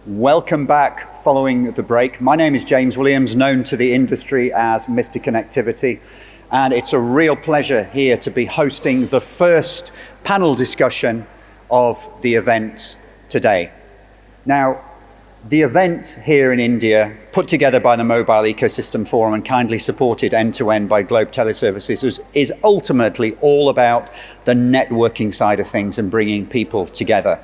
Welcome back following the break. My name is James Williams, known to the industry as Mr. Connectivity, and it's a real pleasure here to be hosting the first panel discussion of the event today. Now, the event here in India, put together by the Mobile Ecosystem Forum and kindly supported end-to-end by Globe Teleservices, is ultimately all about the networking side of things and bringing people together.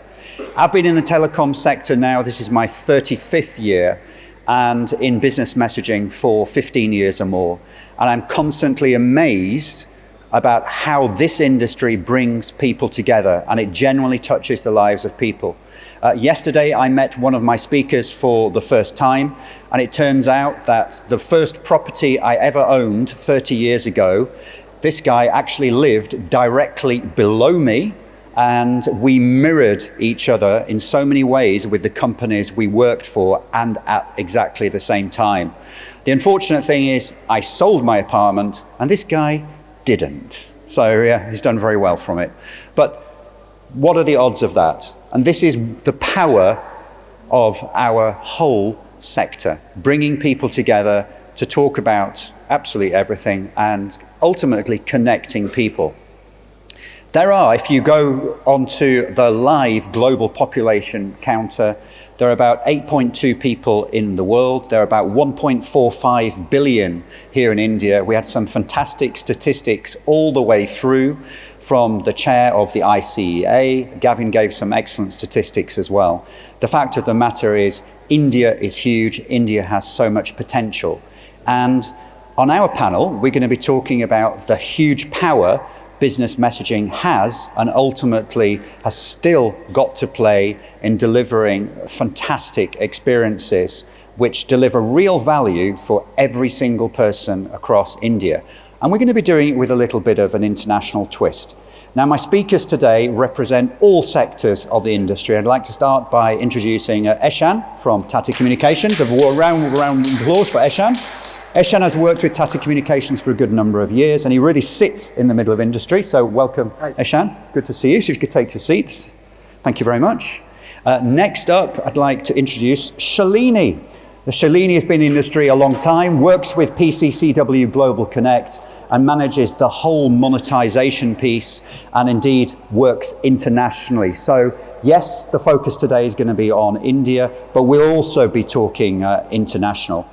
I've been in the telecom sector now, this is my 35th year, and in business messaging for 15 years or more. And I'm constantly amazed about how this industry brings people together, and it genuinely touches the lives of people. Yesterday, I met one of my speakers for the first time, and it turns out that the first property I ever owned 30 years ago, this guy actually lived directly below me, and we mirrored each other in so many ways with the companies we worked for and at exactly the same time. The unfortunate thing is I sold my apartment and this guy didn't. So yeah, he's done very well from it. But what are the odds of that? And this is the power of our whole sector, bringing people together to talk about absolutely everything and ultimately connecting people. There are, if you go onto the live global population counter, there are about 8.2 people in the world. There are about 1.45 billion here in India. We had some fantastic statistics all the way through from the chair of the ICEA. Gavin gave some excellent statistics as well. The fact of the matter is, India is huge. India has so much potential. And on our panel, we're going to be talking about the huge power business messaging has and ultimately has still got to play in delivering fantastic experiences which deliver real value for every single person across India. And we're going to be doing it with a little bit of an international twist. Now, my speakers today represent all sectors of the industry. I'd like to start by introducing Eshan from Tata Communications. A round of applause for Eshan. Eshan has worked with Tata Communications for a good number of years, and he really sits in the middle of industry. So welcome, Hi. Eshan. Good to see you. So if you could take your seats. Thank you very much. Next up, I'd like to introduce Shalini. Shalini has been in the industry a long time, works with PCCW Global Connect, and manages the whole monetization piece, and indeed works internationally. So yes, the focus today is going to be on India, but we'll also be talking international.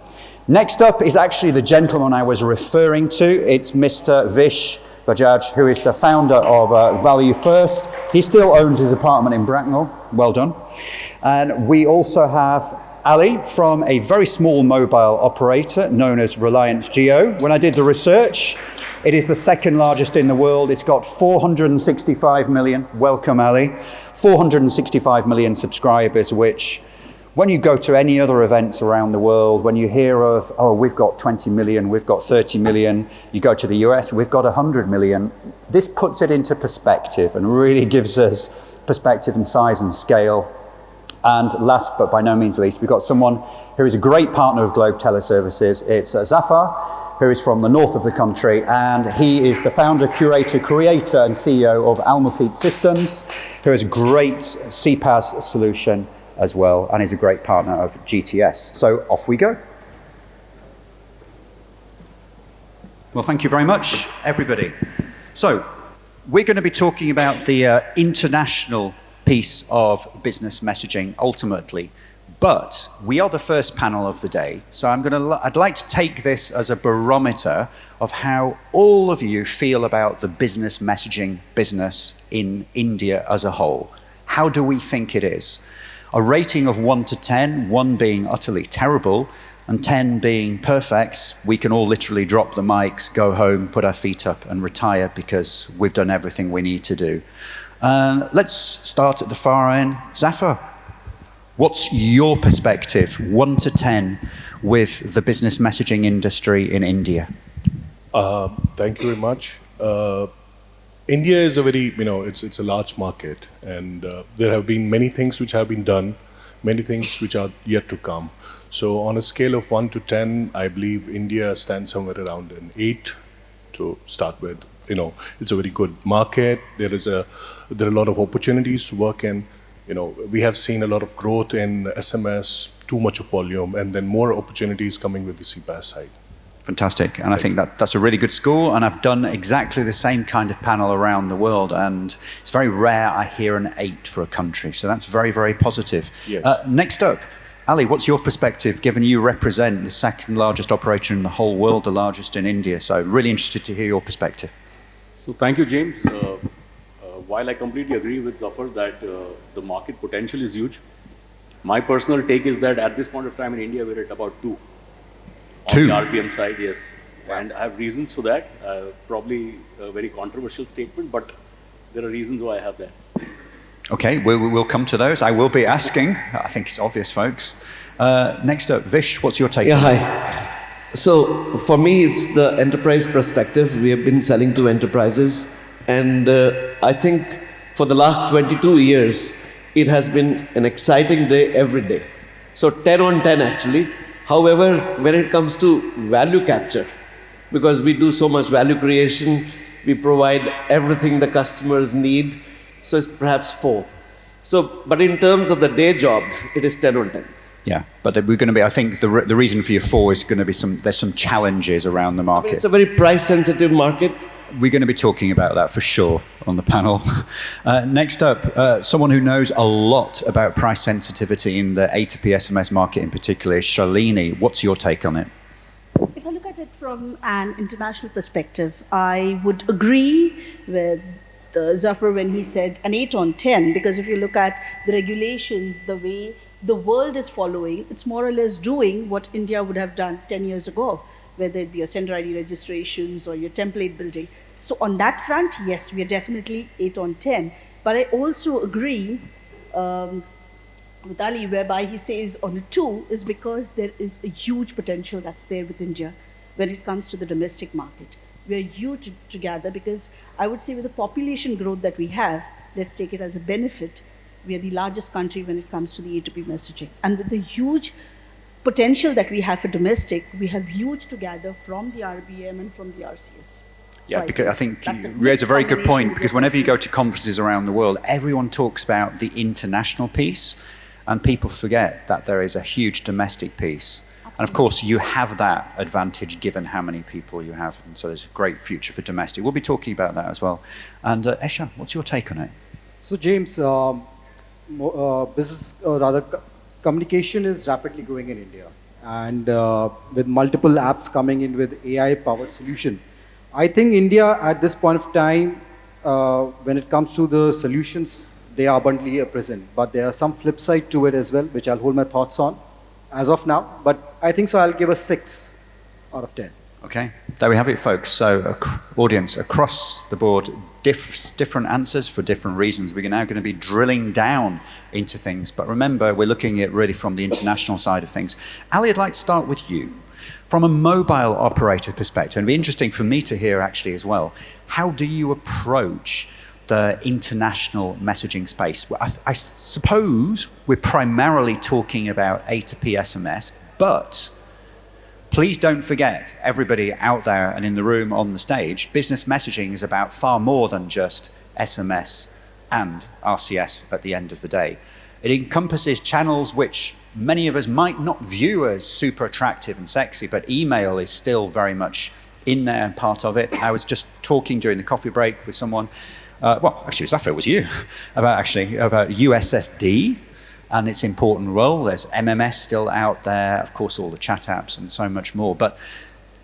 Next up is actually the gentleman I was referring to. It's Mr. Vish Bajaj, who is the founder of Value First. He still owns his apartment in Bracknell. Well done. And we also have Ali from a very small mobile operator known as Reliance Jio. When I did the research, it is the second largest in the world. It's got 465 million, welcome Ali, 465 million subscribers, which when you go to any other events around the world, when you hear of, oh, we've got 20 million, we've got 30 million, you go to the US, we've got 100 million, this puts it into perspective and really gives us perspective and size and scale. And last but by no means least, we've got someone who is a great partner of Globe Teleservices. It's Zafar, who is from the north of the country, and he is the founder, curator, creator, and CEO of Al Muqit Systems, who has a great CPaaS solution as well, and is a great partner of GTS. So off we go. Well, thank you very much, everybody. So we're going to be talking about the international piece of business messaging ultimately, but we are the first panel of the day. So I'd like to take this as a barometer of how all of you feel about the business messaging business in India as a whole. How do we think it is? A rating of 1 to 10, 1 being utterly terrible, and 10 being perfect. We can all literally drop the mics, go home, put our feet up, and retire because we've done everything we need to do. Let's start at the far end. Zafar, what's your perspective, 1 to 10, with the business messaging industry in India? Thank you very much. India is a very, it's a large market, and there have been many things which have been done, many things which are yet to come. So on a scale of 1 to 10, I believe India stands somewhere around an 8 to start with. It's a very good market. There are a lot of opportunities to work in. we have seen a lot of growth in SMS, too much of volume, and then more opportunities coming with the CPaaS side. Fantastic. And I think that's a really good score. And I've done exactly the same kind of panel around the world. And it's very rare I hear an 8 for a country. So that's very, very positive. Yes. Next up, Ali, what's your perspective, given you represent the second largest operator in the whole world, the largest in India? So really interested to hear your perspective. So thank you, James. While I completely agree with Zafar that the market potential is huge, my personal take is that at this point of time in India, we're at about 2. On the RPM side, yes. And I have reasons for that. Probably a very controversial statement, but there are reasons why I have that. Okay, we'll come to those. I will be asking. I think it's obvious, folks. Next up, Vish, what's your take? Yeah, hi. So for me, it's the enterprise perspective. We have been selling to enterprises, and I think for the last 22 years, it has been an exciting day every day. So 10 on 10 actually. However, when it comes to value capture, because we do so much value creation, we provide everything the customers need, so it's perhaps 4. So, but in terms of the day job, it is 10 on 10. Yeah, but we're going to be, I think the reason for your 4 is going to be there's some challenges around the market. It's a very price sensitive market. We're going to be talking about that for sure on the panel. Next up, someone who knows a lot about price sensitivity in the A2P SMS market in particular is Shalini. What's your take on it? If I look at it from an international perspective, I would agree with Zafar when he said an 8 on 10, because if you look at the regulations, the way the world is following, it's more or less doing what India would have done 10 years ago, whether it be your sender ID registrations or your template building. So on that front, yes, we are definitely 8 on 10. But I also agree with Ali, whereby he says on a 2 is because there is a huge potential that's there with India when it comes to the domestic market. We are huge together because I would say with the population growth that we have, let's take it as a benefit, we are the largest country when it comes to the A2P messaging. And with the huge potential that we have for domestic, we have huge to gather from the RBM and from the RCS. Yeah, because I think you raise a very good point, because whenever you go to conferences around the world, everyone talks about the international piece, and people forget that there is a huge domestic piece. Absolutely. And of course, you have that advantage given how many people you have, and so there's a great future for domestic. We'll be talking about that as well. And Esha, what's your take on it? So James, communication is rapidly growing in India, and with multiple apps coming in with AI-powered solution, I think India at this point of time, when it comes to the solutions, they are abundantly present. But there are some flip side to it as well, which I'll hold my thoughts on as of now. But I think so. I'll give a 6 out of 10. Okay, there we have it, folks. So, audience, across the board, different answers for different reasons. We're now going to be drilling down into things. But remember, we're looking at really from the international side of things. Ali, I'd like to start with you. From a mobile operator perspective, and it'd be interesting for me to hear actually as well, how do you approach the international messaging space? Well, I suppose we're primarily talking about A2P SMS, but please don't forget, everybody out there and in the room on the stage, business messaging is about far more than just SMS and RCS at the end of the day. It encompasses channels which many of us might not view as super attractive and sexy, but email is still very much in there and part of it. I was just talking during the coffee break with someone, well, actually, Zafar, it was you, about USSD and its important role. There's MMS still out there, of course, all the chat apps and so much more. But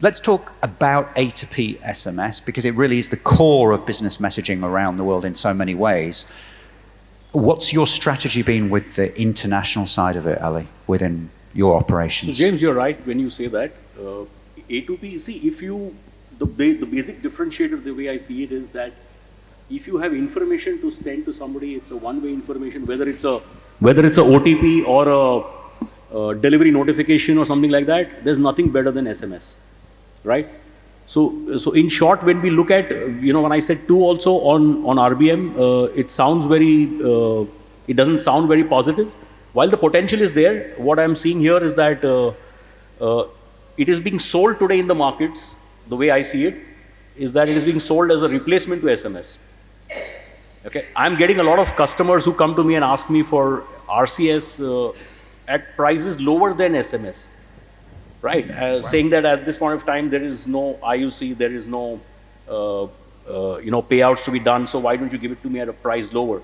let's talk about A2P SMS, because it really is the core of business messaging around the world in so many ways. What's your strategy been with the international side of it, Ali, within your operations? So James, you're right when you say that. A2P, see, the basic differentiator, the way I see it, is that if you have information to send to somebody, it's a one-way information, whether it's a OTP or a delivery notification or something like that, there's nothing better than SMS, right? So in short, when we look at, when I said 2 also on RBM, it doesn't sound very positive. While the potential is there, what I'm seeing here is that it is being sold today in the markets, the way I see it, is that it is being sold as a replacement to SMS. Okay, I'm getting a lot of customers who come to me and ask me for RCS at prices lower than SMS, right? Saying that at this point of time there is no IUC, there is no payouts to be done. So why don't you give it to me at a price lower?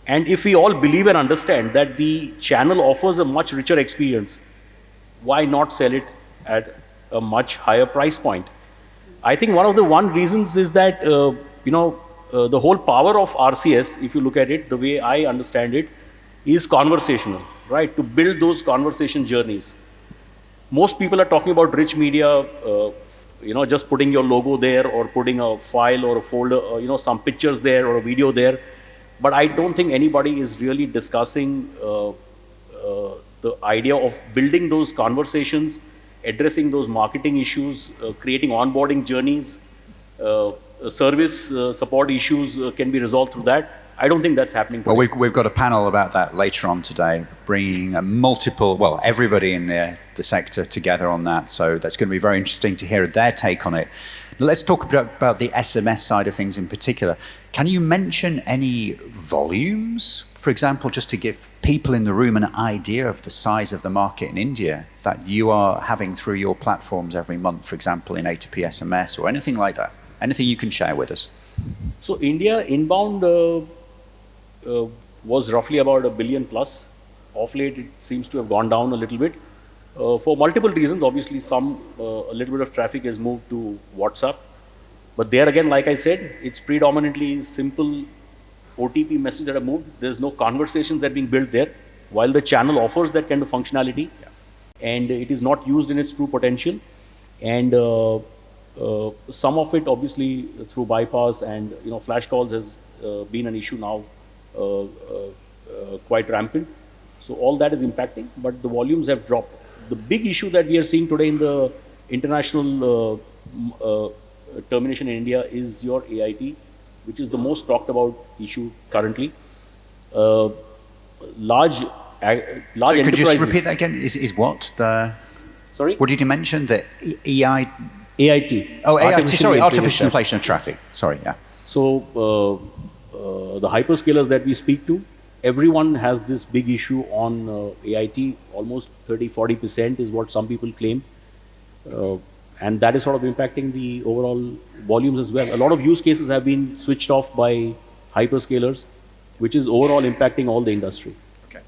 And if we all believe and understand that the channel offers a much richer experience, why not sell it at a much higher price point? I think one of the reasons is that the whole power of RCS, if you look at it, the way I understand it, is conversational, right? To build those conversation journeys. Most people are talking about rich media, just putting your logo there or putting a file or a folder, some pictures there or a video there. But I don't think anybody is really discussing the idea of building those conversations, addressing those marketing issues, creating onboarding journeys, service support issues can be resolved through that. I don't think that's happening today. Well, we've got a panel about that later on today, bringing everybody in the sector together on that. So that's going to be very interesting to hear their take on it. Let's talk about the SMS side of things in particular. Can you mention any volumes, for example, just to give people in the room an idea of the size of the market in India that you are having through your platforms every month, for example, in A2P SMS or anything like that? Anything you can share with us? So India inbound was roughly about $1 billion plus. Of late, it seems to have gone down a little bit for multiple reasons. Obviously, a little bit of traffic has moved to WhatsApp. But there again, like I said, it's predominantly simple OTP message that have moved. There's no conversations that are being built there, while the channel offers that kind of functionality, and it is not used in its true potential. And some of it, obviously, through bypass and flash calls has been an issue now, quite rampant. So all that is impacting, but the volumes have dropped. The big issue that we are seeing today in the international termination in India is your AIT, which is the most talked about issue currently. Large So enterprises. could you just repeat that again? Is what the? Sorry? What did you mention? The EI? AIT. Oh, AIT. Sorry, artificial intelligence. inflation of traffic. Sorry, yeah. So the hyperscalers that we speak to, everyone has this big issue on AIT. Almost 30-40% is what some people claim. And that is sort of impacting the overall volumes as well. A lot of use cases have been switched off by hyperscalers, which is overall impacting all the industry. Okay.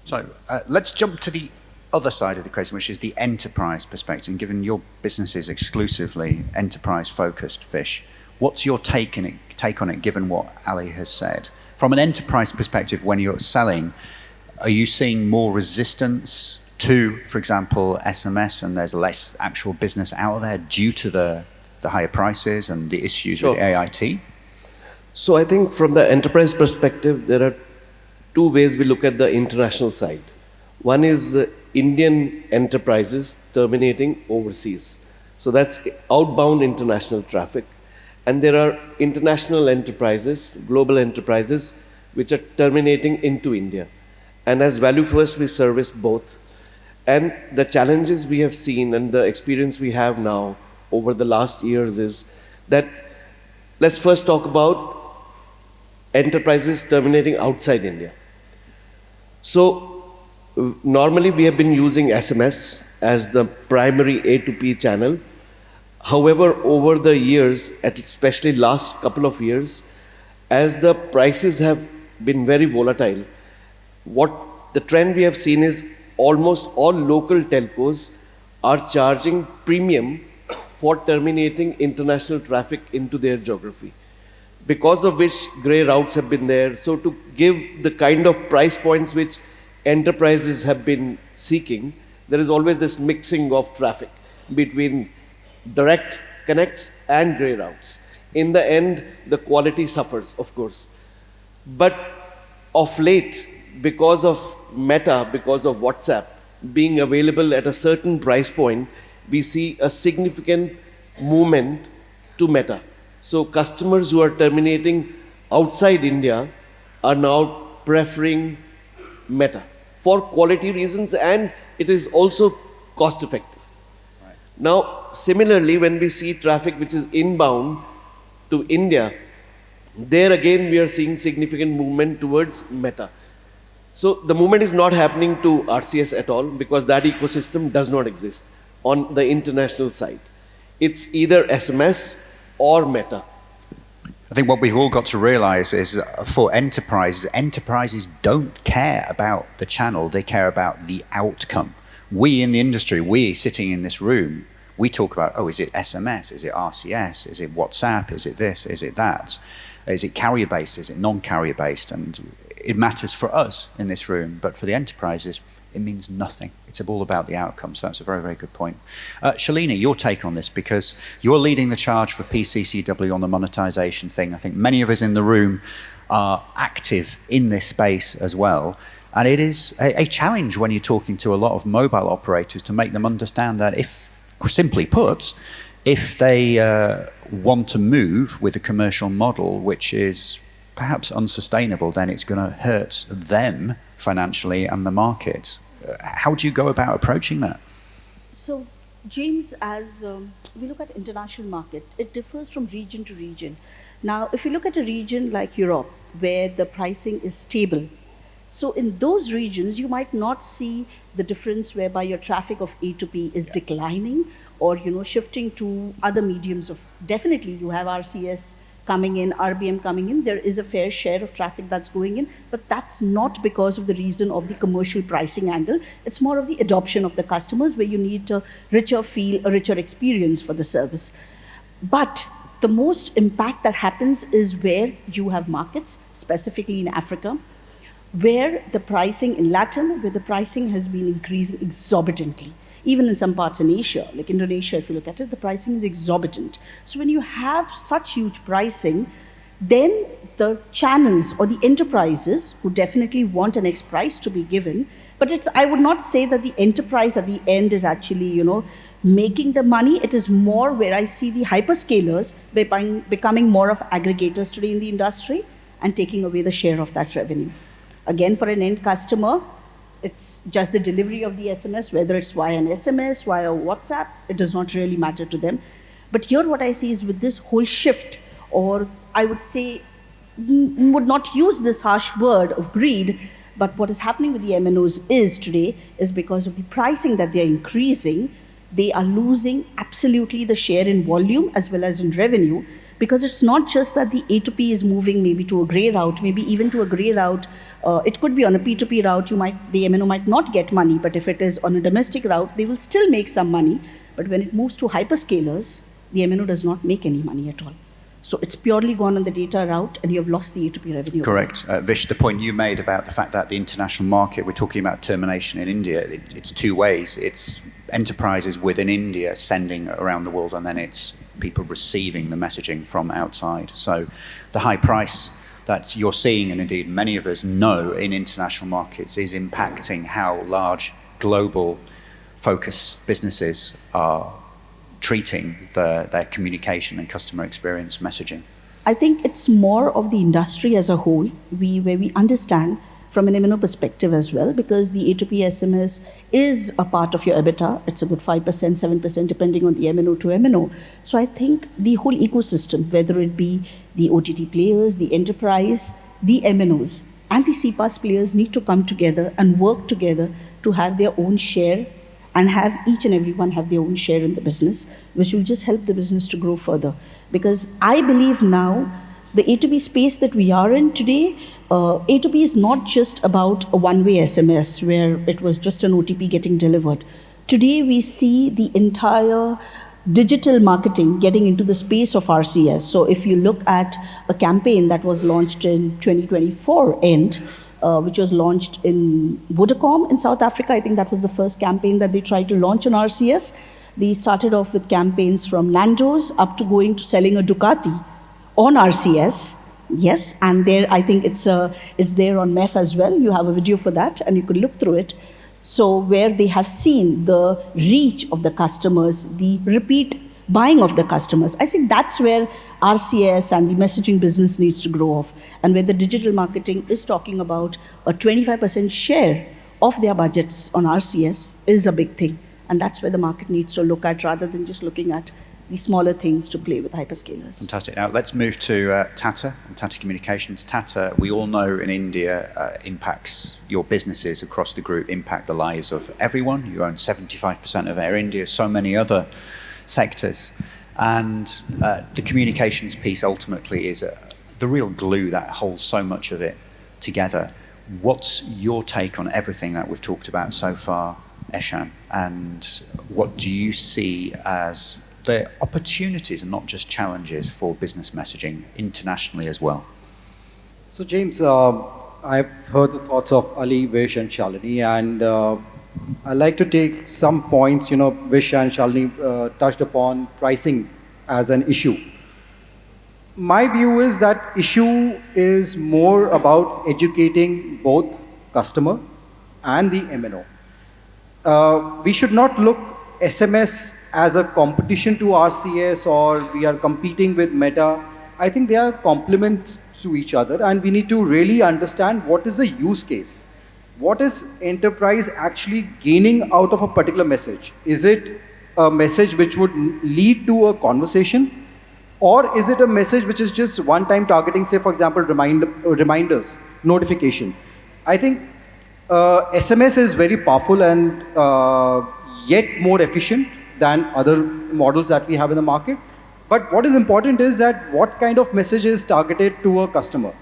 So let's jump to the other side of the equation, which is the enterprise perspective. And given your business is exclusively enterprise-focused, Vish, what's your take on it, given what Ali has said? From an enterprise perspective, when you're selling, are you seeing more resistance to, for example, SMS, and there's less actual business out there due to the higher prices and the issues with AIT? So I think from the enterprise perspective, there are two ways we look at the international side. One is Indian enterprises terminating overseas. So that's outbound international traffic. And there are international enterprises, global enterprises, which are terminating into India. And as Value First, we service both. And the challenges we have seen and the experience we have now over the last years is that, let's first talk about enterprises terminating outside India. So normally we have been using SMS as the primary A2P channel. However, over the years, especially last couple of years, as the prices have been very volatile, what the trend we have seen is almost all local telcos are charging premium for terminating international traffic into their geography, because of which grey routes have been there. So to give the kind of price points which enterprises have been seeking, there is always this mixing of traffic between direct connects and grey routes. In the end, the quality suffers, of course. But of late, because of Meta, because of WhatsApp being available at a certain price point, we see a significant movement to Meta. So customers who are terminating outside India are now preferring Meta for quality reasons, and it is also cost effective. Right. Now, similarly, when we see traffic which is inbound to India, There again, we are seeing significant movement towards Meta. So the movement is not happening to RCS at all because that ecosystem does not exist on the international side. It's either SMS or Meta. I think what we've all got to realize is for enterprises don't care about the channel, they care about the outcome. We in the industry, we sitting in this room, we talk about, oh, is it SMS, is it RCS, is it WhatsApp, is it this, is it that? Is it carrier-based, is it non-carrier based? And it matters for us in this room, but for the enterprises, it means nothing. It's all about the outcomes. That's a very, very good point. Shalini, your take on this, because you're leading the charge for PCCW on the monetization thing. I think many of us in the room are active in this space as well. And it is a challenge when you're talking to a lot of mobile operators to make them understand that if, simply put, if they want to move with a commercial model which is perhaps unsustainable, then it's going to hurt them financially and the market. How do you go about approaching that? So, James, as we look at international market, it differs from region to region. Now, if you look at a region like Europe, where the pricing is stable, so in those regions, you might not see the difference whereby your traffic of A2P is declining or, shifting to other mediums of, definitely you have RCS coming in, RBM coming in, there is a fair share of traffic that's going in, but that's not because of the reason of the commercial pricing angle. It's more of the adoption of the customers where you need a richer feel, a richer experience for the service. But the most impact that happens is where you have markets, specifically in Africa, where the pricing in Latin, where the pricing has been increasing exorbitantly. Even in some parts in Asia, like Indonesia, if you look at it, the pricing is exorbitant. So when you have such huge pricing, then the channels or the enterprises who definitely want an X price to be given, but I would not say that the enterprise at the end is actually, making the money. It is more where I see the hyperscalers becoming more of aggregators today in the industry and taking away the share of that revenue. Again, for an end customer, it's just the delivery of the SMS, whether it's via an SMS, via WhatsApp, it does not really matter to them. But here what I see is with this whole shift, or I would say, would not use this harsh word of greed, but what is happening with the MNOs today is because of the pricing that they're increasing, they are losing absolutely the share in volume as well as in revenue, because it's not just that the A2P is moving maybe to a gray route, maybe even to a gray route. It could be on a P2P route, the MNO might not get money, but if it is on a domestic route, they will still make some money. But when it moves to hyperscalers, the MNO does not make any money at all. So it's purely gone on the data route and you have lost the A2P revenue. Correct. Vish, the point you made about the fact that the international market, we're talking about termination in India, it's two ways. It's enterprises within India sending around the world, and then it's people receiving the messaging from outside. So the high price that you're seeing, and indeed many of us know in international markets, is impacting how large global focus businesses are treating their communication and customer experience messaging. I think it's more of the industry as a whole, where we understand from an MNO perspective as well, because the A2P SMS is a part of your EBITDA. It's a good 5%, 7%, depending on the MNO to MNO. So I think the whole ecosystem, whether it be the OTT players, the enterprise, the MNOs, and the CPaaS players need to come together and work together to have their own share and have each and everyone have their own share in the business, which will just help the business to grow further. Because I believe now, the A2P space that we are in today, A2P is not just about a one-way SMS where it was just an OTP getting delivered. Today we see the entire digital marketing getting into the space of RCS. So if you look at a campaign that was launched in 2024 end, which was launched in Vodacom in South Africa, I think that was the first campaign that they tried to launch on RCS. They started off with campaigns from Nando's up to going to selling a Ducati on RCS, yes, and there I think it's there on MEF as well. You have a video for that, and you could look through it. So where they have seen the reach of the customers, the repeat buying of the customers, I think that's where RCS and the messaging business needs to grow off, and where the digital marketing is talking about a 25% share of their budgets on RCS is a big thing, and that's where the market needs to look at rather than just looking at these smaller things to play with hyperscalers. Fantastic. Now let's move to Tata and Tata Communications. Tata, we all know in India, impacts your businesses across the group, impact the lives of everyone. You own 75% of Air India, so many other sectors. And the communications piece ultimately is the real glue that holds so much of it together. What's your take on everything that we've talked about so far, Eshan? And what do you see as the opportunities and not just challenges for business messaging internationally as well? So James, I've heard the thoughts of Ali, Vish and Shalini, and I'd like to take some points, Vish and Shalini touched upon pricing as an issue. My view is that issue is more about educating both customer and the MNO. We should not look SMS as a competition to RCS or we are competing with Meta. I think they are complements to each other and we need to really understand what is the use case. What is enterprise actually gaining out of a particular message? Is it a message which would lead to a conversation? Or is it a message which is just one-time targeting, say for example, reminders, notification? I think SMS is very powerful and yet more efficient than other models that we have in the market. But what is important is that what kind of message is targeted to a customer.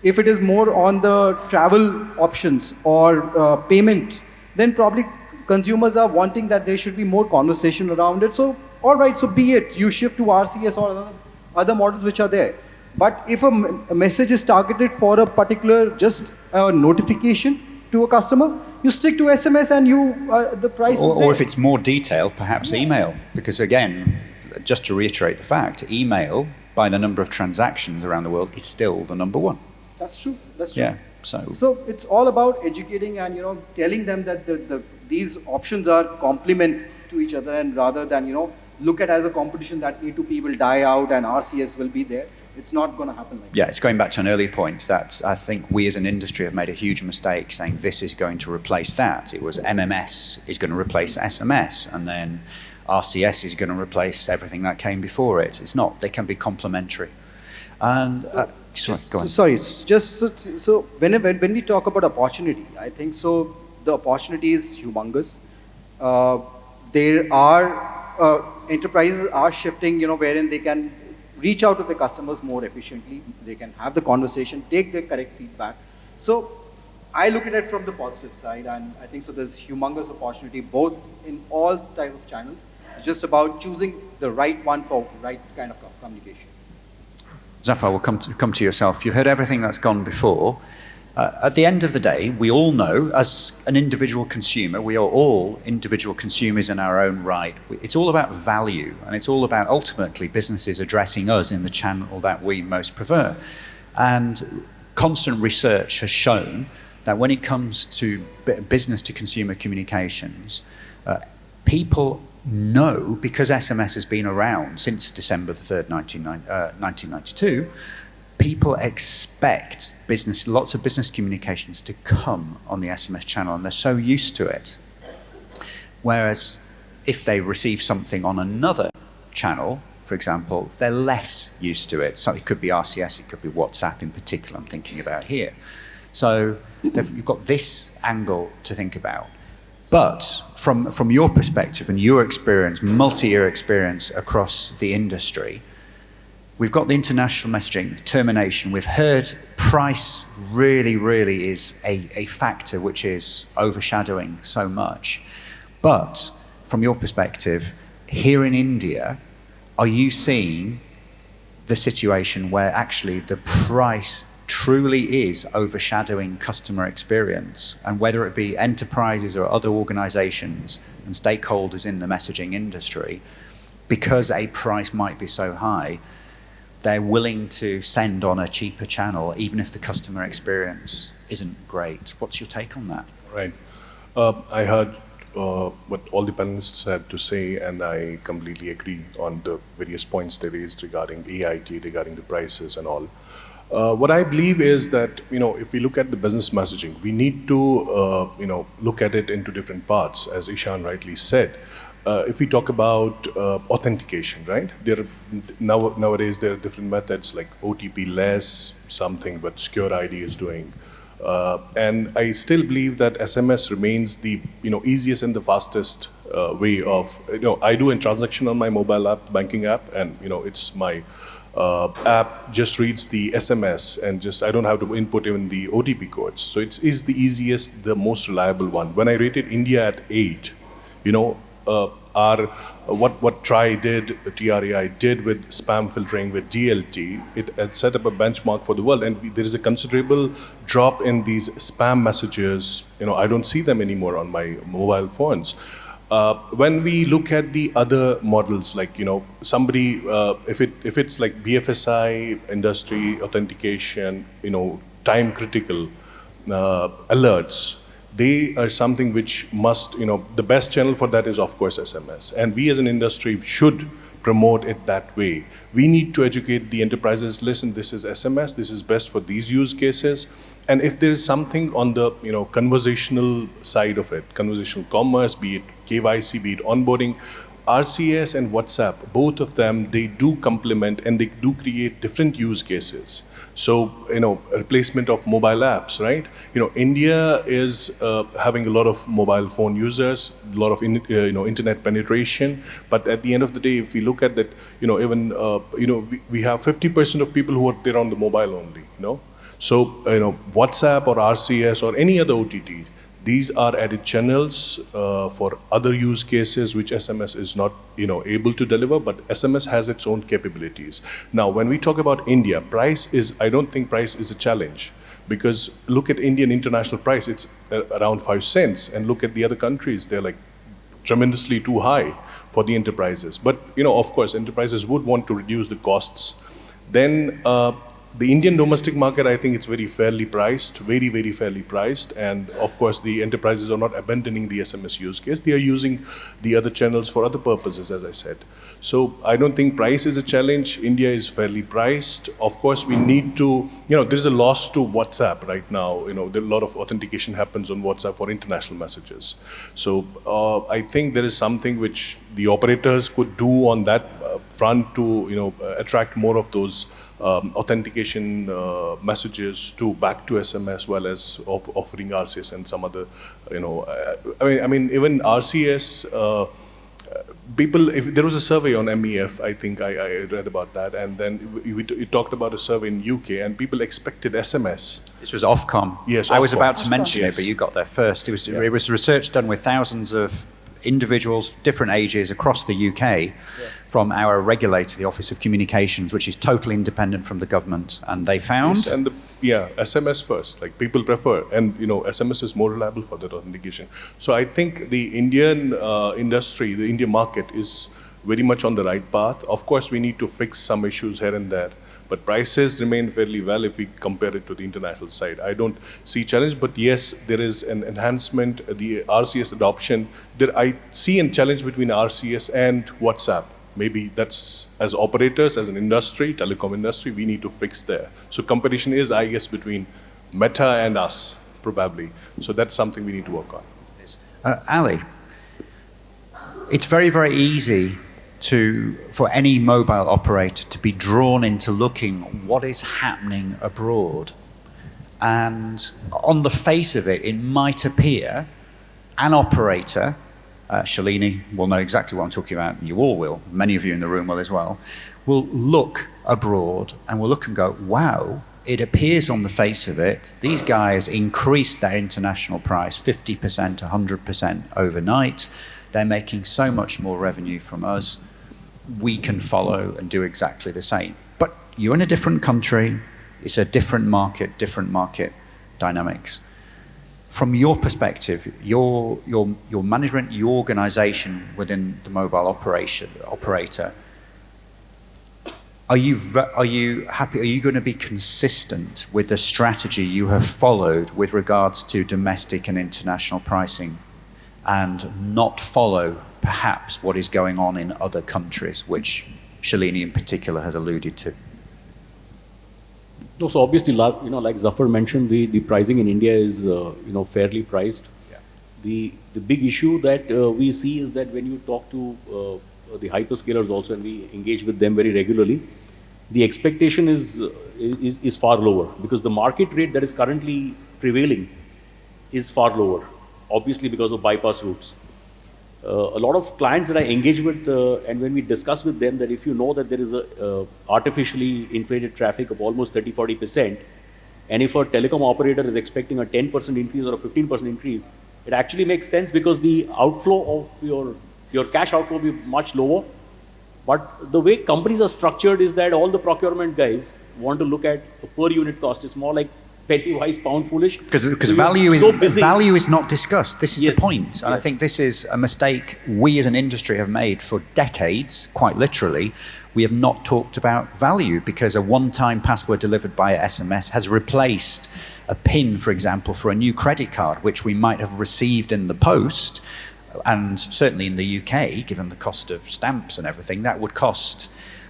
If it is more on the travel options or payment, then probably consumers are wanting that there should be more conversation around it. So, all right, so be it. You shift to RCS or other models which are there. But if a message is targeted for a particular just notification to a customer, you stick to SMS and the price. Or if it's more detailed, perhaps email. Because again, just to reiterate the fact, email by the number of transactions around the world is still the number one. That's true. That's true. Yeah. So it's all about educating and telling them that these options are complement to each other, and rather than look at as a competition that A2P will die out and RCS will be there. It's not going to happen like that. Yeah, it's going back to an earlier point that I think we as an industry have made a huge mistake saying this is going to replace that. It was MMS is going to replace SMS, and then RCS is going to replace everything that came before it. It's not. They can be complementary. And go on. So when we talk about opportunity, I think so the opportunity is humongous. There are enterprises are shifting, wherein they can reach out to the customers more efficiently. They can have the conversation, take the correct feedback. So I look at it from the positive side, and I think so there's humongous opportunity both in all type of channels. It's just about choosing the right one for right kind of communication. Zafar, we'll come to yourself. You've heard everything that's gone before. At the end of the day, we all know, as an individual consumer, we are all individual consumers in our own right. It's all about value, and it's all about ultimately businesses addressing us in the channel that we most prefer. And constant research has shown that when it comes to business to consumer communications, people know, because SMS has been around since December the 3rd, 1992, people expect lots of business communications to come on the SMS channel, and they're so used to it. Whereas if they receive something on another channel, for example, they're less used to it. So it could be RCS, it could be WhatsApp in particular I'm thinking about here. So you've got this angle to think about. But from your perspective and your experience, multi-year experience across the industry, we've got the international messaging, termination. We've heard price really is a factor which is overshadowing so much. But from your perspective, here in India, are you seeing the situation where actually the price truly is overshadowing customer experience? And whether it be enterprises or other organizations and stakeholders in the messaging industry, because a price might be so high, they're willing to send on a cheaper channel, even if the customer experience isn't great. What's your take on that? Right. I heard what all the panelists had to say, and I completely agree on the various points they raised regarding AIT, regarding the prices and all. What I believe is that, if we look at the business messaging, we need to, look at it into different parts, as Ishan rightly said. if we talk about authentication, right? Nowadays there are different methods like OTP-less, something what Secure ID is doing. And I still believe that SMS remains the easiest and the fastest way of, I do a transaction on my mobile app, banking app, and it's my app just reads the SMS and I don't have to input even the OTP codes. So it is the easiest, the most reliable one. When I rated India at 8, what TRAI did with spam filtering with DLT, it had set up a benchmark for the world, and there is a considerable drop in these spam messages. I don't see them anymore on my mobile phones. When we look at the other models, like somebody, if it's like BFSI industry authentication, time critical alerts, they are something which must, the best channel for that is of course SMS. And we as an industry should promote it that way. We need to educate the enterprises, listen, this is SMS, this is best for these use cases. And if there is something on the conversational side of it, conversational commerce, be it KYC, be it onboarding, RCS and WhatsApp, both of them, they do complement and they do create different use cases. So, replacement of mobile apps, right? India is having a lot of mobile phone users, a lot of internet penetration. But at the end of the day, if we look at that, even we have 50% of people who are there on the mobile only. So, WhatsApp or RCS or any other OTT, these are added channels for other use cases which SMS is not, able to deliver, but SMS has its own capabilities. Now, when we talk about India, I don't think price is a challenge, because look at Indian international price, it's around 5 cents, and look at the other countries, they're like tremendously too high for the enterprises. But, of course, enterprises would want to reduce the costs. Then, the Indian domestic market, I think it's very fairly priced, very, very fairly priced. And of course, the enterprises are not abandoning the SMS use case. They are using the other channels for other purposes, as I said. So I don't think price is a challenge. India is fairly priced. Of course, we need to, there's a loss to WhatsApp right now. There a lot of authentication happens on WhatsApp for international messages. So I think there is something which the operators could do on that front to, attract more of those authentication messages back to SMS, as well as offering RCS and some other, I mean, even RCS, people, if there was a survey on MEF, I think I read about that, and then we talked about a survey in UK, and people expected SMS. This was Ofcom. Yes, I was Ofcom. about to mention Yes. it, but you got there first. It was research done with thousands of individuals, different ages across the UK, from our regulator, the Office of Communications, which is totally independent from the government, and they found. Yes, and SMS first. Like people prefer, and SMS is more reliable for that authentication. So I think the Indian industry, the Indian market, is very much on the right path. Of course, we need to fix some issues here and there, but prices remain fairly well if we compare it to the international side. I don't see challenge, but yes, there is an enhancement, the RCS adoption. I see a challenge between RCS and WhatsApp. Maybe that's, as operators, as an industry, telecom industry, we need to fix there. So competition is, I guess, between Meta and us, probably. So that's something we need to work on. Ali, it's very, very easy for any mobile operator to be drawn into looking what is happening abroad. And on the face of it, it might appear an operator, Shalini will know exactly what I'm talking about, you all will, many of you in the room will as well, will look abroad and will look and go, wow, it appears on the face of it, these guys increased their international price 50%, 100% overnight. They're making so much more revenue from us. We can follow and do exactly the same. But you're in a different country. It's a different market dynamics. From your perspective, your management, your organization within the mobile operator, are you happy? Are you going to be consistent with the strategy you have followed with regards to domestic and international pricing, and not follow perhaps what is going on in other countries, which Shalini in particular has alluded to? No, so obviously, like Zafar mentioned, the pricing in India is fairly priced. Yeah. the big issue that we see is that when you talk to the hyperscalers also, and we engage with them very regularly, the expectation is far lower, because the market rate that is currently prevailing is far lower, obviously because of bypass routes. A lot of clients that I engage with, and when we discuss with them that if you know that there is a artificially inflated traffic of almost 30-40%, and if a telecom operator is expecting a 10% increase or a 15% increase, it actually makes sense, because the outflow of your cash outflow will be much lower. But the way companies are structured is that all the procurement guys want to look at a per unit cost. It's more like penny wise, pound foolish. Because We are value is so busy. value is not discussed. This is Yes. the point, and I Yes. think this is a mistake we as an industry have made for decades. Quite literally, we have not talked about value, because a one-time password delivered by SMS has replaced a PIN, for example, for a new credit card, which we might have received in the post, and certainly in the UK, given the cost of stamps and everything, that would cost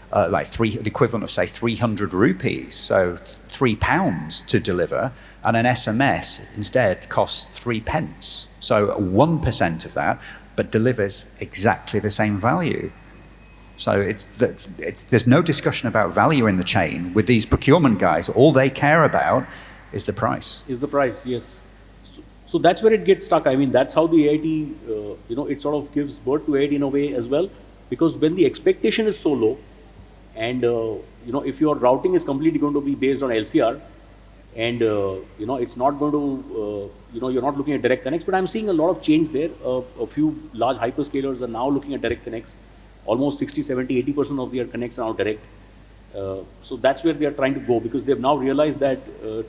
the equivalent of, say, 300 rupees, so £3 to deliver, and an SMS instead costs 3 pence. So 1% of that, but delivers exactly the same value. So there's no discussion about value in the chain. With these procurement guys, all they care about is the price. Is the price, yes. So that's where it gets stuck. I mean, that's how the AIT, it sort of gives birth to AIT in a way as well, because when the expectation is so low, and if your routing is completely going to be based on LCR, and it's not going to, you're not looking at direct connects, but I'm seeing a lot of change there. A few large hyperscalers are now looking at direct connects. Almost 60, 70, 80% of their connects are now direct. So that's where they are trying to go, because they've now realized that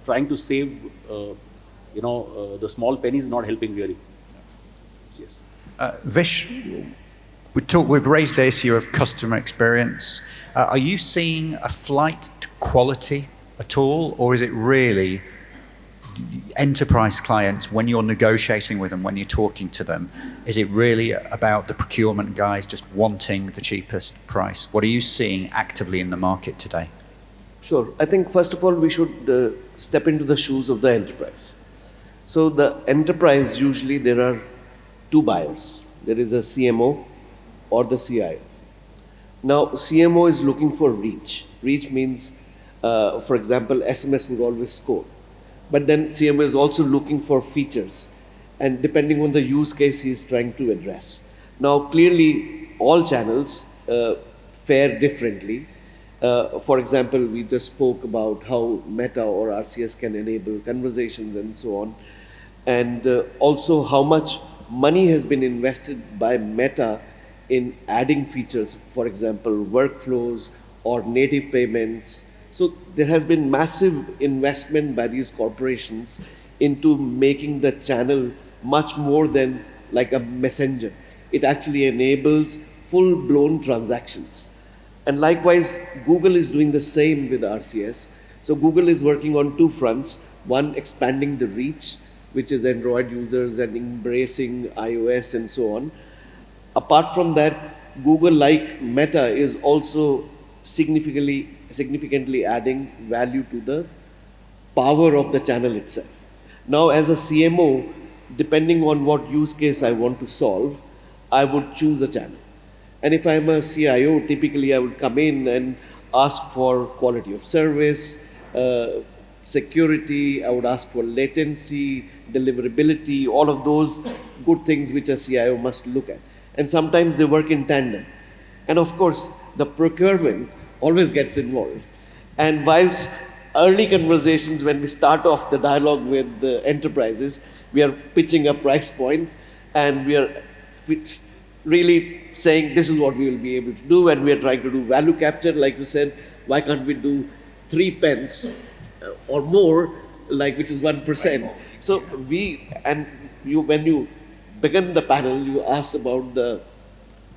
trying to save, the small pennies is not helping really. Yes. Vish, we've raised the issue of customer experience. Are you seeing a flight to quality at all, or is it really enterprise clients, when you're negotiating with them, when you're talking to them, is it really about the procurement guys just wanting the cheapest price? What are you seeing actively in the market today? Sure. I think first of all, we should step into the shoes of the enterprise. So the enterprise, usually there are two buyers. There is a CMO or the CIO. Now, CMO is looking for reach. Reach means, for example, SMS would always score. But then CMO is also looking for features, and depending on the use case he is trying to address. Now, clearly, all channels fare differently. For example, we just spoke about how Meta or RCS can enable conversations and so on, and also how much money has been invested by Meta in adding features, for example, workflows or native payments. So there has been massive investment by these corporations into making the channel much more than like a messenger. It actually enables full-blown transactions. And likewise, Google is doing the same with RCS. So Google is working on two fronts. One, expanding the reach, which is Android users, and embracing iOS and so on. Apart from that, Google, like Meta, is also significantly adding value to the power of the channel itself. Now, as a CMO, depending on what use case I want to solve, I would choose a channel. And if I'm a CIO, typically I would come in and ask for quality of service, security, I would ask for latency, deliverability, all of those good things which a CIO must look at. And sometimes they work in tandem. And of course, the procurement always gets involved. And whilst early conversations, when we start off the dialogue with the enterprises, we are pitching a price point, and we are really saying this is what we will be able to do, and we are trying to do value capture. Like you said, why can't we do 3 pence or more, which is 1%? So when you began the panel, you asked about the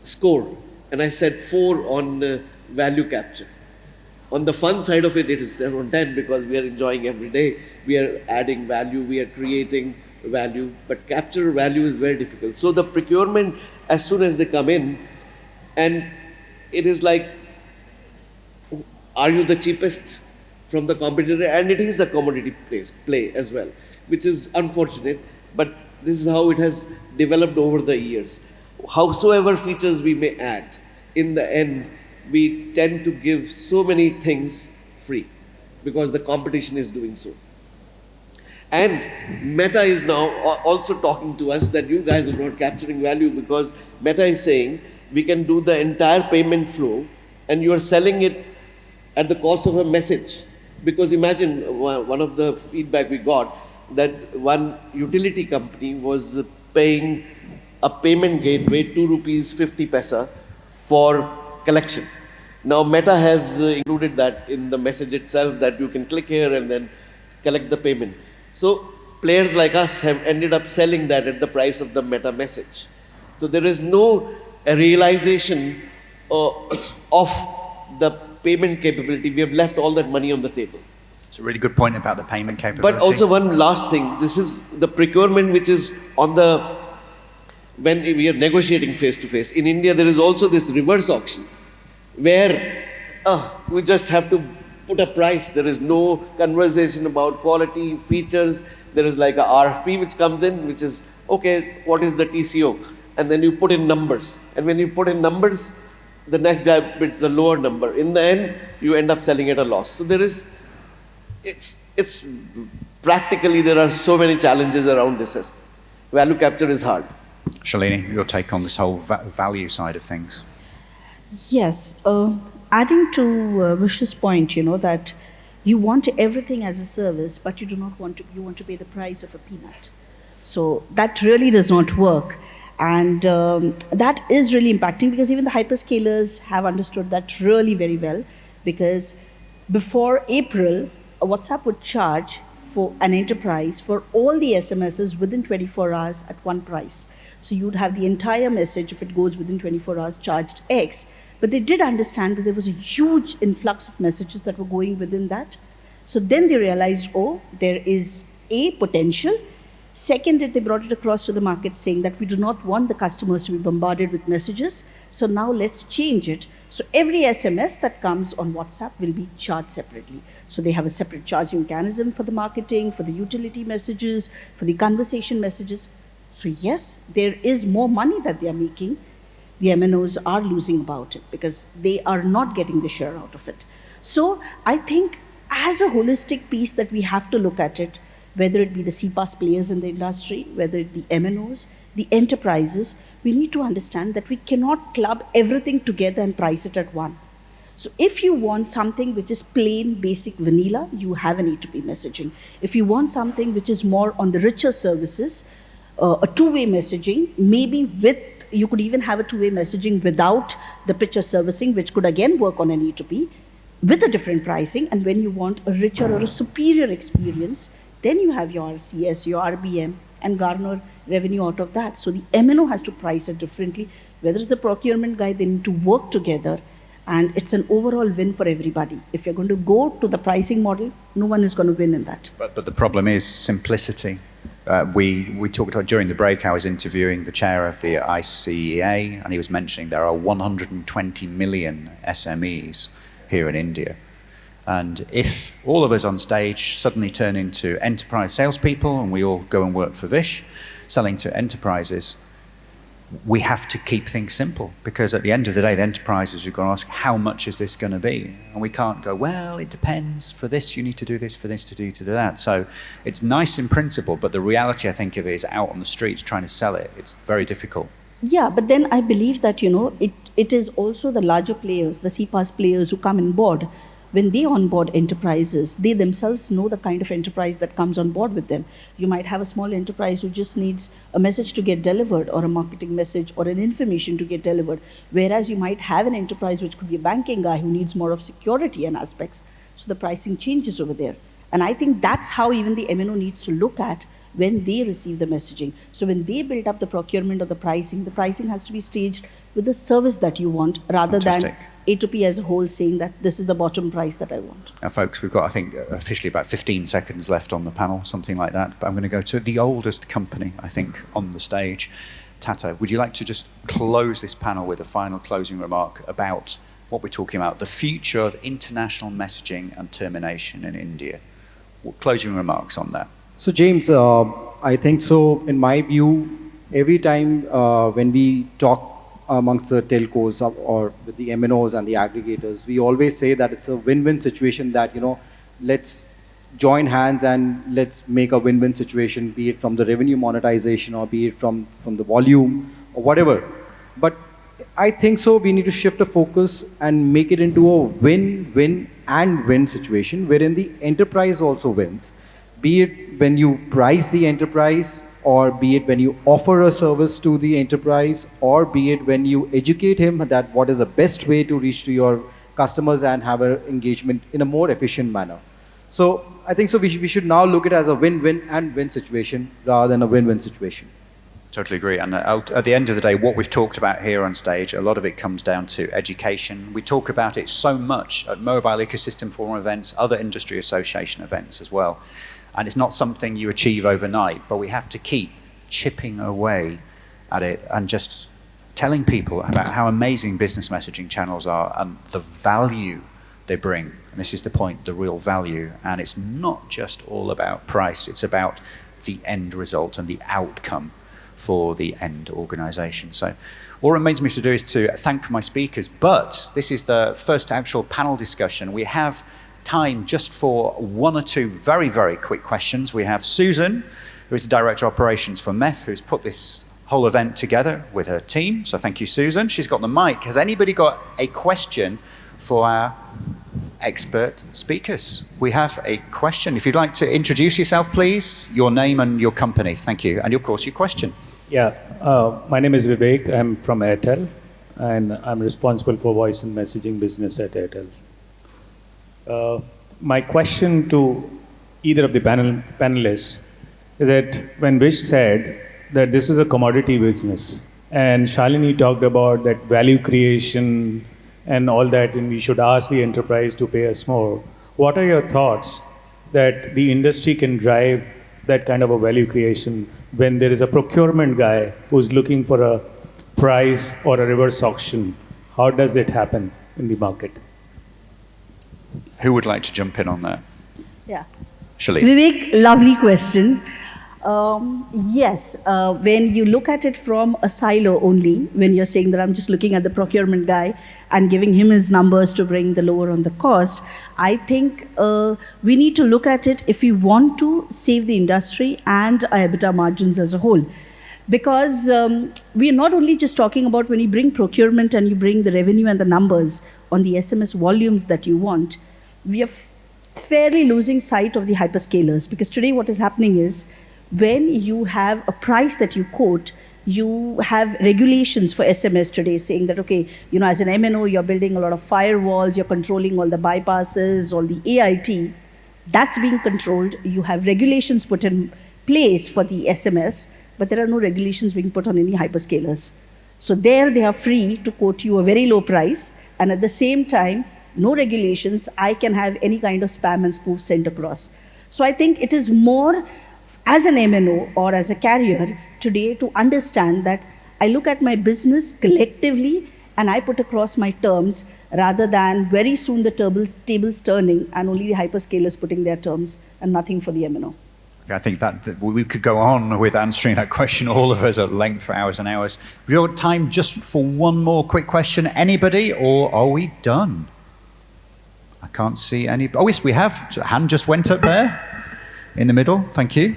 score, and I said 4 on value capture. On the fun side of it, it is 7 on 10, because we are enjoying every day. We are adding value, we are creating value, but capture value is very difficult. So the procurement, as soon as they come in, and it is like, are you the cheapest from the competitor? And it is a commodity play as well, which is unfortunate. But This is how it has developed over the years. Howsoever features we may add, in the end, we tend to give so many things free because the competition is doing so. And Meta is now also talking to us that you guys are not capturing value, because Meta is saying we can do the entire payment flow and you are selling it at the cost of a message. Because imagine one of the feedback we got, that one utility company was paying a payment gateway 2 rupees 50 paisa for collection. Now Meta has included that in the message itself, that you can click here and then collect the payment. So players like us have ended up selling that at the price of the Meta message. So there is no realization of the payment capability. We have left all that money on the table. It's a really good point about the payment capability. But also one last thing, this is the procurement which is on the, when we are negotiating face to face. In India there is also this reverse auction where we just have to put a price. There is no conversation about quality, features. There is like a RFP which comes in, which is, okay, what is the TCO? And then you put in numbers. And when you put in numbers, the next guy bids the lower number. In the end, you end up selling at a loss. So there is, it's practically, there are so many challenges around this. Value capture is hard. Shalini, your take on this whole value side of things? Yes. Adding to Vish's point, that you want everything as a service, but you do not want to, you want to pay the price of a peanut. So that really does not work. And that is really impacting, because even the hyperscalers have understood that really very well, because before April, WhatsApp would charge for an enterprise for all the SMSs within 24 hours at one price. So you'd have the entire message, if it goes within 24 hours, charged X. But they did understand that there was a huge influx of messages that were going within that. So then they realized, oh, there is a potential. Second, they brought it across to the market saying that we do not want the customers to be bombarded with messages. So now let's change it. So every SMS that comes on WhatsApp will be charged separately. So they have a separate charging mechanism for the marketing, for the utility messages, for the conversation messages. So yes, there is more money that they are making. The MNOs are losing about it because they are not getting the share out of it. So I think as a holistic piece that we have to look at it, whether it be the CPaaS players in the industry, whether it be the MNOs, the enterprises, we need to understand that we cannot club everything together and price it at one. So if you want something which is plain, basic, vanilla, you have an A2P messaging. If you want something which is more on the richer services, a two-way messaging, maybe with, you could even have a two-way messaging without the picture servicing, which could again work on an A2P with a different pricing. And when you want a richer or a superior experience, then you have your RCS, your RBM, and garner revenue out of that. So the MNO has to price it differently. Whether it's the procurement guy, they need to work together, and it's an overall win for everybody. If you're going to go to the pricing model, no one is going to win in that. But the problem is simplicity. We talked about, during the break, I was interviewing the chair of the ICEA, and he was mentioning there are 120 million SMEs here in India. And if all of us on stage suddenly turn into enterprise salespeople and we all go and work for Vish, selling to enterprises, we have to keep things simple, because at the end of the day, the enterprises are going to ask, how much is this going to be? And we can't go, well, it depends. For this, you need to do this. For this, to do that. So it's nice in principle, but the reality, I think, of it is out on the streets trying to sell it. It's very difficult. Yeah, but then I believe that, it is also the larger players, the CPaaS players who come on board. When they onboard enterprises, they themselves know the kind of enterprise that comes on board with them. You might have a small enterprise who just needs a message to get delivered, or a marketing message, or an information to get delivered. Whereas you might have an enterprise which could be a banking guy who needs more of security and aspects. So the pricing changes over there. And I think that's how even the MNO needs to look at when they receive the messaging. So when they build up the procurement or the pricing has to be staged with the service that you want, rather than A2P as a whole saying that this is the bottom price that I want. Now, folks, we've got, I think, officially about 15 seconds left on the panel, something like that. But I'm going to go to the oldest company, I think, on the stage. Tata, would you like to just close this panel with a final closing remark about what we're talking about, the future of international messaging and termination in India? What closing remarks on that? So James, I think so. In my view, every time when we talk amongst the telcos or with the MNOs and the aggregators, we always say that it's a win-win situation. That let's join hands and let's make a win-win situation, be it from the revenue monetization or be it from the volume or whatever. But I think so we need to shift the focus and make it into a win-win and win situation wherein the enterprise also wins. Be it when you price the enterprise, or be it when you offer a service to the enterprise, or be it when you educate him that what is the best way to reach to your customers and have an engagement in a more efficient manner. So I think so we should now look at it as a win-win and win situation rather than a win-win situation. Totally agree. And at the end of the day, what we've talked about here on stage, a lot of it comes down to education. We talk about it so much at Mobile Ecosystem Forum events, other industry association events as well. And it's not something you achieve overnight, but we have to keep chipping away at it and just telling people about how amazing business messaging channels are and the value they bring. And this is the point, the real value. And it's not just all about price, it's about the end result and the outcome for the end organization. So all it remains me to do is to thank my speakers, but this is the first actual panel discussion. We have time just for one or two very, very quick questions. We have Susan, who is the Director of Operations for MEF, who's put this whole event together with her team. So thank you, Susan. She's got the mic. Has anybody got a question for our expert speakers? We have a question. If you'd like to introduce yourself, please, your name and your company. Thank you. And of course, your question. Yeah, my name is Vivek. I'm from Airtel, and I'm responsible for voice and messaging business at Airtel. My question to either of the panelists is that when Vish said that this is a commodity business, and Shalini talked about that value creation and all that, and we should ask the enterprise to pay us more, what are your thoughts that the industry can drive that kind of a value creation when there is a procurement guy who's looking for a price or a reverse auction? How does it happen in the market? Who would like to jump in on that? Yeah. Shalini. Vivek, lovely question. Yes, when you look at it from a silo only, when you're saying that I'm just looking at the procurement guy and giving him his numbers to bring the lower on the cost, I think we need to look at it if we want to save the industry and our EBITDA margins as a whole. Because we are not only just talking about when you bring procurement and you bring the revenue and the numbers on the SMS volumes that you want, we are fairly losing sight of the hyperscalers. Because today what is happening is, when you have a price that you quote, you have regulations for SMS today saying that, okay, as an MNO, you're building a lot of firewalls, you're controlling all the bypasses, all the AIT. That's being controlled. You have regulations put in place for the SMS, but there are no regulations being put on any hyperscalers. So there they are free to quote you a very low price, and at the same time, no regulations, I can have any kind of spam and spoof sent across. So I think it is more as an MNO or as a carrier today to understand that I look at my business collectively and I put across my terms rather than very soon the tables turning and only the hyperscalers putting their terms and nothing for the MNO. I think that we could go on with answering that question, all of us, at length for hours and hours. We have time just for one more quick question. Anybody, or are we done? I can't see any. Oh, yes, we have. A hand just went up there in the middle. Thank you.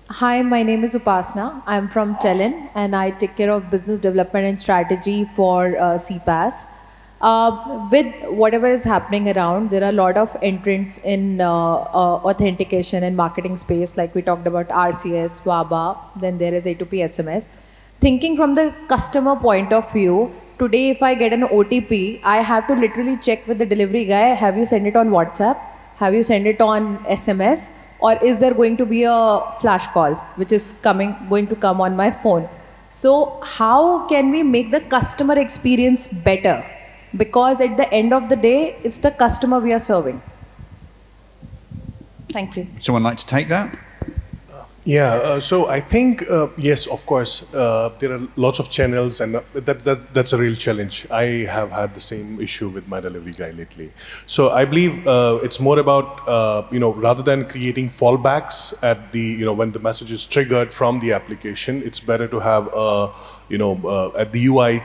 Hi, my name is Upasna. I'm from Telin, and I take care of business development and strategy for CPaaS. With whatever is happening around, there are a lot of entrants in authentication and marketing space, like we talked about RCS, WABA, then there is A2P SMS. Thinking from the customer point of view, today if I get an OTP, I have to literally check with the delivery guy, have you sent it on WhatsApp? Have you sent it on SMS? Or is there going to be a flash call, which is going to come on my phone? So how can we make the customer experience better? Because at the end of the day, it's the customer we are serving. Thank you. Someone like to take that? Yeah, so I think, yes, of course, there are lots of channels, and that's a real challenge. I have had the same issue with my delivery guy lately. So I believe it's more about, rather than creating fallbacks at the, when the message is triggered from the application, it's better to have at the UI,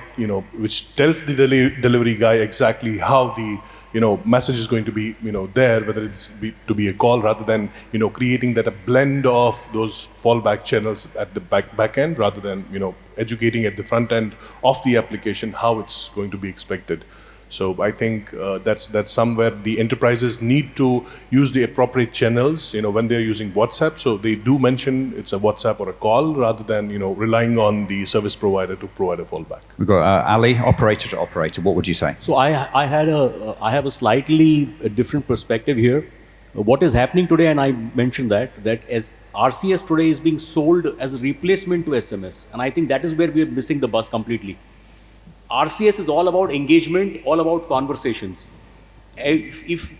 which tells the delivery guy exactly how the message is going to be, there, whether it's to be a call, rather than, creating that a blend of those fallback channels at the back end, rather than, educating at the front end of the application how it's going to be expected. So I think that's somewhere the enterprises need to use the appropriate channels, when they're using WhatsApp. So they do mention it's a WhatsApp or a call, rather than, relying on the service provider to provide a fallback. We've got Ali, operator to operator. What would you say? So I have a slightly different perspective here. What is happening today, and I mentioned that as RCS today is being sold as a replacement to SMS, and I think that is where we are missing the bus completely. RCS is all about engagement, all about conversations. If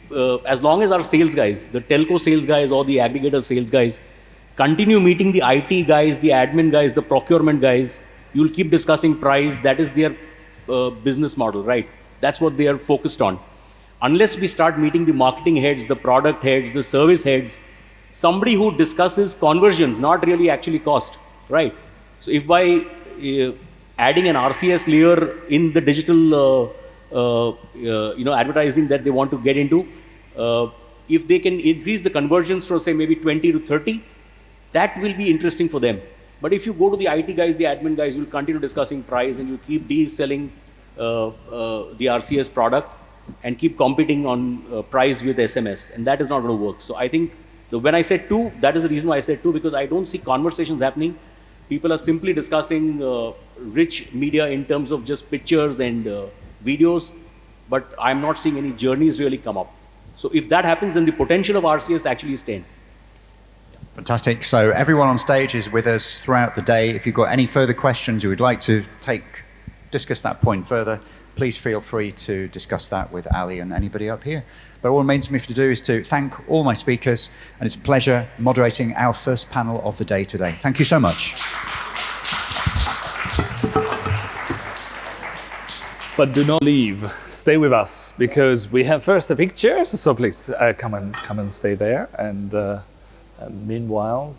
as long as our sales guys, the telco sales guys or the aggregator sales guys, continue meeting the IT guys, the admin guys, the procurement guys, you'll keep discussing price. That is their business model, right? That's what they are focused on. Unless we start meeting the marketing heads, the product heads, the service heads, somebody who discusses conversions, not really actually cost, right? So if by adding an RCS layer in the digital, advertising that they want to get into, if they can increase the conversions from say maybe 20 to 30, that will be interesting for them. But if you go to the IT guys, the admin guys, you'll continue discussing price and you keep de-selling the RCS product and keep competing on price with SMS, and that is not going to work. So I think when I said 2, that is the reason why I said 2, because I don't see conversations happening. People are simply discussing rich media in terms of just pictures and videos, but I'm not seeing any journeys really come up. So if that happens, then the potential of RCS actually is 10. Fantastic. So everyone on stage is with us throughout the day. If you've got any further questions you would like to discuss that point further, please feel free to discuss that with Ali and anybody up here. But all it remains for me to do is to thank all my speakers, and it's a pleasure moderating our first panel of the day today. Thank you so much. But do not leave. Stay with us, because we have first the pictures. So please come and stay there. And meanwhile,